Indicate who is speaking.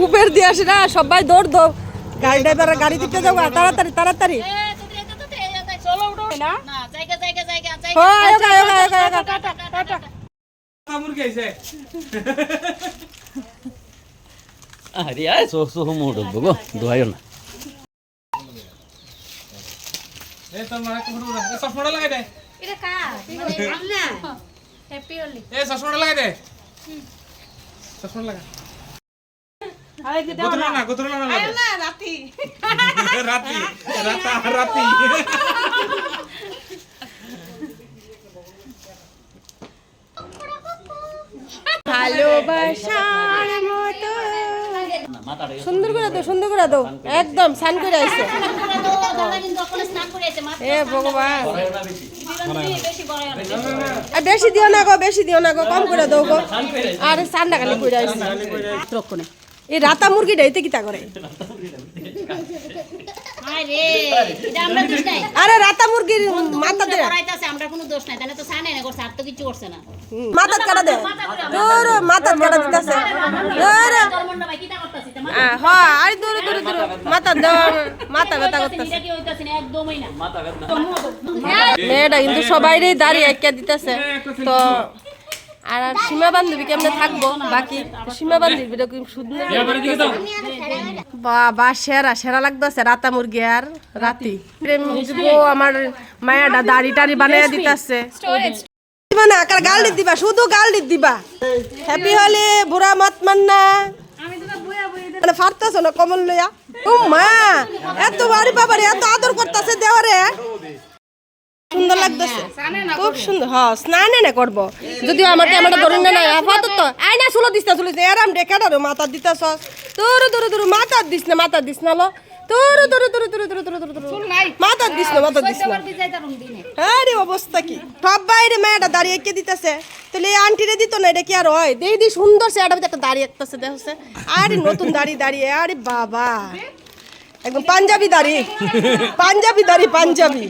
Speaker 1: Uber দিয়ে আসে না, সবাই দৌড় দৌড়, গাড়ি ড্রাইভার গাড়ি দিতে যাও, তাড়াতাড়ি তাড়াতাড়ি।
Speaker 2: আরে আয় সো মোড় গো দোয়াইও না।
Speaker 3: এ তোর মারা কোন চশমাটা লাগাই দে।
Speaker 4: এটা কা না হ্যাপি হোলি
Speaker 3: এ চশমাটা লাগাই দে। চশমা লাগা।
Speaker 4: আরে কি দাও না
Speaker 3: গোতরা না
Speaker 4: আয় না রাতি
Speaker 3: রাতি
Speaker 1: ভালোবাসার মতো সুন্দর করে দাও, সুন্দর করে দাও, একদম স্নান করে আইছে। এ ভগবান, বেশি দিও না গো, বেশি দিও না গো, কম করে দাও গো। আর সান্ডা খালি করে আইছে। এই রাতা মুরগিটা এতে কিতা করে? আরে রাতা মুরগির মাথা দে,
Speaker 4: আমরা কোনো দোষ নাই, তাহলে তো সানে না করছে, আর তো কিছু করছে না।
Speaker 1: মাথা কাটা দে, দূর মাথা কাটা দিতেছে। হ্যাঁ, আরে দূর দূর দূর মাথা দাও, মাথা ব্যথা করতেছে। মেয়েটা কিন্তু সবাইরই দাঁড়িয়ে একা দিতেছে। তো আর সীমা বান্ধবী কেমনে থাকবো, বাকি সীমা বান্ধবী সুন্দর বাবা, সেরা সেরা লাগতেছে রাতা মুরগি আর রাতি। প্রেম আমার মায়াটা দাড়ি টাড়ি বানাইয়া দিতেছে। মানে আকার গাল দিবা, শুধু গাল দিবা। হ্যাপি হলে বুড়া মাত মান্না মানে ফারতাছ না কমল লইয়া। ও মা, এত বাড়ি বাবারে এত আদর করতেছে দেওয়ারে, সুন্দর লাগতেছে, খুব সুন্দর। হ্যাঁ, স্নান না করবো, যদিও আমার ক্যামেরা ধরেন না নাই আপাতত। আয় না, চুলো দিস না, চুলো এরাম ডেকাটারো মাথা দিতেছ, তোর দূরে দূরে মাথা দিস না, মাথা দিস না লো, তোর দূরে দূরে দূরে দূরে দূরে দূরে মাথা দিস না, মাথা দিস না। হ্যাঁ রে, অবস্থা কি সব বাইরে মেয়েটা দাঁড়িয়ে কে দিতেছে, তাহলে এই আন্টিরে দিত না, এটা কি আর হয়? দিদি সুন্দর সে একটা দাঁড়িয়ে একটাছে দেখছে, আরে নতুন দাঁড়িয়ে দাঁড়িয়ে, আরে বাবা একদম পাঞ্জাবি দাঁড়ি, পাঞ্জাবি দাঁড়ি, পাঞ্জাবি।